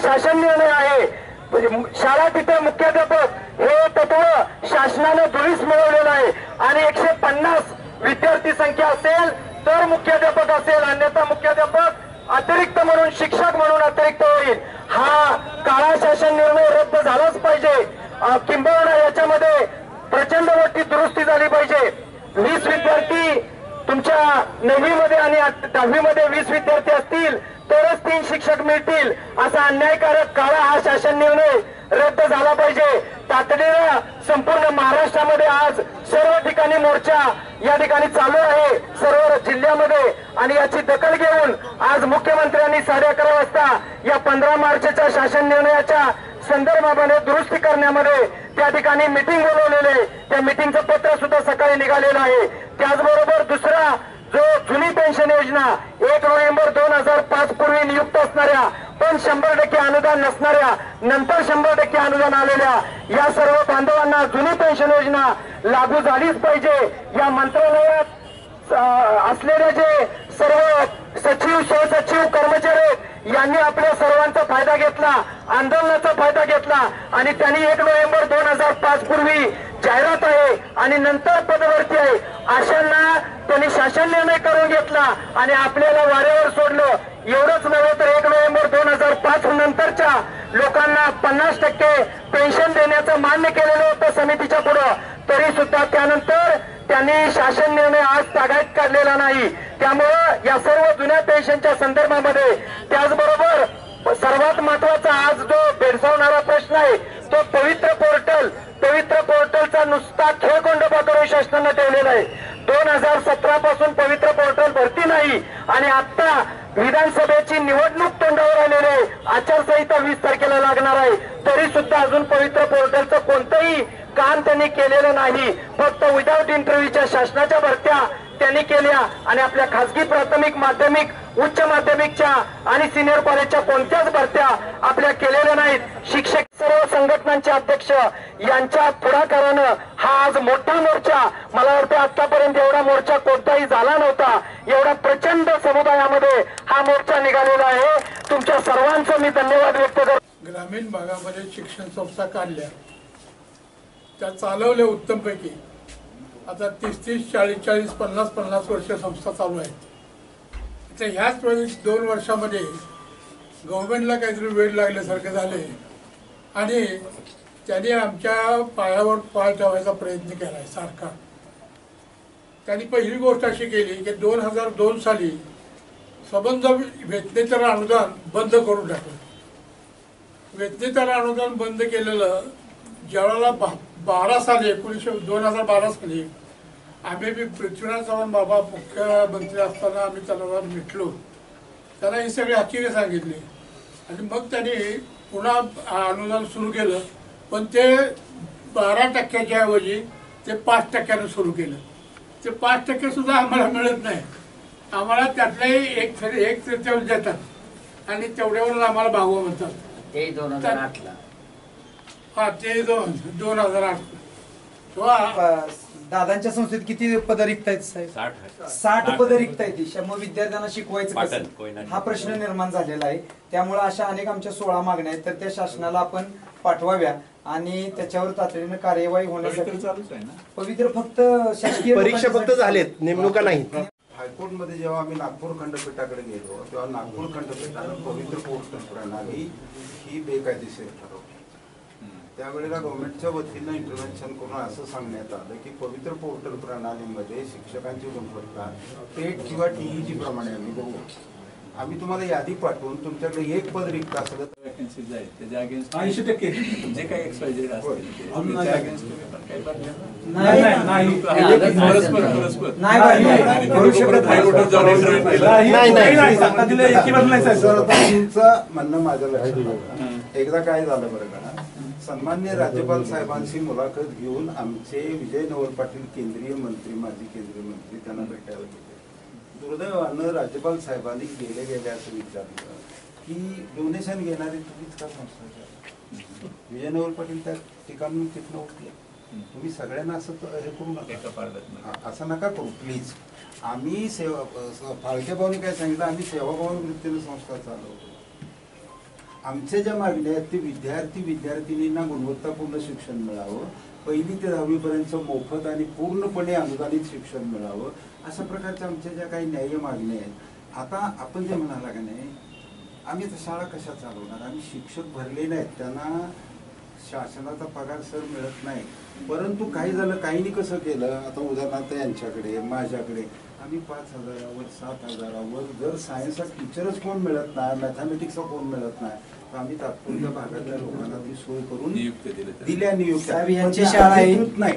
शासन निर्णय आहे. शाळा तिथे मुख्याध्यापक हे तत्व शासनाने दुरीस मिळवलेलं आहे आणि 150 विद्यार्थी संख्या असेल तर मुख्याध्यापक असेल, अन्यथा मुख्याध्यापक अतिरिक्त म्हणून शिक्षक म्हणून अतिरिक्त होईल. हा काळा शासन निर्णय रद्द झालाच पाहिजे. किंबहुना याच्यामध्ये प्रचंड मोठी दुरुस्ती झाली पाहिजे. 20 विद्यार्थी तुमच्या 9वी मध्ये आणि 10वी मध्ये 20 विद्यार्थी असतील तरच 3 शिक्षक मिळतील. असा अन्यायकारक काळा हा शासन निर्णय रद्द झाला पाहिजे. तातडीने संपूर्ण महाराष्ट्रामध्ये आज सर्व ठिकाणी मोर्चा या ठिकाणी चालू आहे, सर्व जिल्ह्यामध्ये. आणि याची दखल घेऊन आज मुख्यमंत्र्यांनी 11:30 वाजता या 15 मार्चच्या शासन निर्णयाच्या संदर्भामध्ये दुरुस्ती करण्यामध्ये त्या ठिकाणी मीटिंग बोलवलेले. त्या मीटिंगचं पत्र सुद्धा सकाळी निघालेलं आहे. त्याचबरोबर दुसरा जो जुनी पेन्शन योजना 1 नोव्हेंबर 2005 पूर्वी नियुक्त असणाऱ्या पण 100% अनुदान नसणाऱ्या नंतर 100% अनुदान आलेल्या या सर्व बांधवांना जुनी पेन्शन योजना लागू झालीच पाहिजे. या मंत्रालयात असलेले जे सर्व सचिव सहसचिव कर्मचारी यांनी आपल्या सर्वांचा फायदा घेतला, आंदोलनाचा फायदा घेतला आणि त्यांनी 1 नोव्हेंबर 2005 पूर्वी जाहिरात आहे आणि नंतर पदभरती आहे अशांना त्यांनी शासन निर्णय करून घेतला आणि आपल्याला वाऱ्यावर सोडलं. एवढंच नव्हे तर 1 नोव्हेंबर 2005 नंतरच्या लोकांना 50% पेन्शन देण्याचं मान्य केलेलं होतं समितीच्या पुढं, तरी सुद्धा त्यानंतर त्यांनी शासन निर्णय आज तागायत काढलेला नाही. त्यामुळं या सर्व जुन्या पेन्शनच्या संदर्भामध्ये त्याचबरोबर सर्वात महत्वाचा आज जो भेडसावणारा प्रश्न आहे तो पवित्र पोर्टलचा नुसता खेळकोंडोबा करून शासनानं ठेवलेला आहे. 2017 पासून पवित्र पोर्टल भरती नाही आणि आता विधानसभेची निवडणूक तोंडावर आलेली आहे, आचारसंहिता 20 तारखेला लागणार आहे, तरी सुद्धा अजून पवित्र पोर्टलचं कोणतंही काम त्यांनी केलेलं नाही. फक्त विदाउट इंटरव्ह्यूच्या शासनाच्या भरत्या त्यांनी केल्या आणि आपल्या खासगी प्राथमिक माध्यमिक उच्च माध्यमिकच्या आणि सिनियर कॉलेजच्या कोणत्याच भरत्या आपल्या केलेल्या नाहीत. शिक्षक सर्व संघटनांचे अध्यक्ष यांच्या पुढाकारानं हा आज मोठा मोर्चा, मला वाटतं आतापर्यंत एवढा मोर्चा कोणताही झाला नव्हता, एवढा प्रचंड समुदायामध्ये हा मोर्चा निघालेला आहे. तुमच्या सर्वांचं मी धन्यवाद व्यक्त करतो. ग्रामीण भागामध्ये शिक्षण संस्था काढल्या, त्या चालवल्या उत्तमपैकी. आता 30-30, 40-40, 50-50 वर्ष संस्था चालू आहेत. तर ह्याच वेळी 2 वर्षामध्ये गव्हर्नमेंटला काहीतरी वेळ लागल्यासारखे झाले आणि त्यांनी आमच्या पायावर पाय ठेवायचा प्रयत्न केला आहे सारखा. त्यांनी पहिली गोष्ट अशी केली की 2002 साली संबंध वेतनेतर अनुदान बंद करून टाकलं. वेतनेतर अनुदान बंद केलेलं ज्यावेळेला 12 साली 2012 साली आम्ही पृथ्वीराज चव्हाण बाबा मुख्यमंत्री असताना आम्ही त्यांना भेटलो, त्यांना ही सगळी हकीकत सांगितली आणि मग त्यांनी पुन्हा अनुदान सुरू केलं. पण ते 12% ऐवजी ते 5% सुरू केलं. ते 5% सुद्धा आम्हाला मिळत नाही. आम्हाला त्यातलाही एक तृतीयांश देतात आणि तेवढ्यावरून आम्हाला भागवा म्हणतात. ते 2008ला हा ते 2008 दादांच्या संस्थेत किती पद रिक्त आहेत साहेब? 60 पद रिक्त आहेत. मग विद्यार्थ्यांना शिकवायचं कसं हा प्रश्न निर्माण झालेला आहे. त्यामुळे अशा अनेक आमच्या 16 मागण्या आहेत, तर त्या शासनाला आपण पाठवाव्या आणि त्याच्यावर तातडीने कार्यवाही होण्यासाठी चालूच आहे ना. पवित्र फक्त शासकीय परीक्षा फक्त झालेत, नेमणुका नाही. हायकोर्टमध्ये जेव्हा आम्ही नागपूर खंडपीठाकडे गेलो तेव्हा नागपूर खंडपीठानं पवित्र पोर्टल प्रणाली ही बेकायदेशीर ठरवली. त्यावेळेला गव्हर्नमेंटच्या वतीनं इंटरव्हेन्शन करून असं सांगण्यात आलं की पवित्र पोर्टल प्रणालीमध्ये शिक्षकांची गुणवत्ता टेट किंवा टीईजी प्रमाणे आम्ही बघू. आम्ही तुम्हाला यादी पाठवून तुमच्याकडे 1 पद रिक्त असलं तर वॅकन्सीज आहेत त्याच्या अगेन्स्ट 80% जे काही XYZ असतील त्याच्या अगेन्स्ट तुम्ही पण काही म्हणणं माझं लक्षात. एकदा काय झालं बरं का, सन्माननीय राज्यपाल साहेबांची मुलाखत घेऊन आमचे विजय नवल पाटील केंद्रीय मंत्री, माजी केंद्रीय मंत्री त्यांना भेटायला गेले. दुर्दैवानं राज्यपाल साहेबांनी गेले असं विचारलं की डोनेशन घेणारी तुम्हीच का संस्था? विजय नवल पाटील त्या ठिकाणून तिथनं उठले. तुम्ही सगळ्यांना असं हे करू नका, असं नका करू प्लीज. आम्ही फाळके भाऊनी काय सांगितलं, आम्ही सेवाभावी वृत्तीने संस्था चालवतो. आमच्या ज्या मागण्या आहेत ते विद्यार्थिनींना गुणवत्तापूर्ण शिक्षण मिळावं, 1ली ते 10वी पर्यंत मोफत आणि पूर्णपणे अनुदानित शिक्षण मिळावं, अशा प्रकारच्या आमच्या ज्या काही न्याय्य मागण्या आहेत. आता आपण जे म्हणाला का नाही, आम्ही तर शाळा कशा चालवणार, आम्ही शिक्षक भरले नाहीत, त्यांना शासनाचा पगार सर मिळत नाही. परंतु काही झालं, काहींनी कसं केलं, आता उदाहरणार्थ यांच्याकडे माझ्याकडे आम्ही 5,000वर 7,000वर जर सायन्सचा टीचरच कोण मिळत नाही, मॅथमॅटिक्सचा कोण मिळत नाही, तर आम्ही तात्पुरत्या भागातल्या लोकांना ती सोय करून नियुक्त दिल्या. साहेब, यांची शाळा आहे. नाही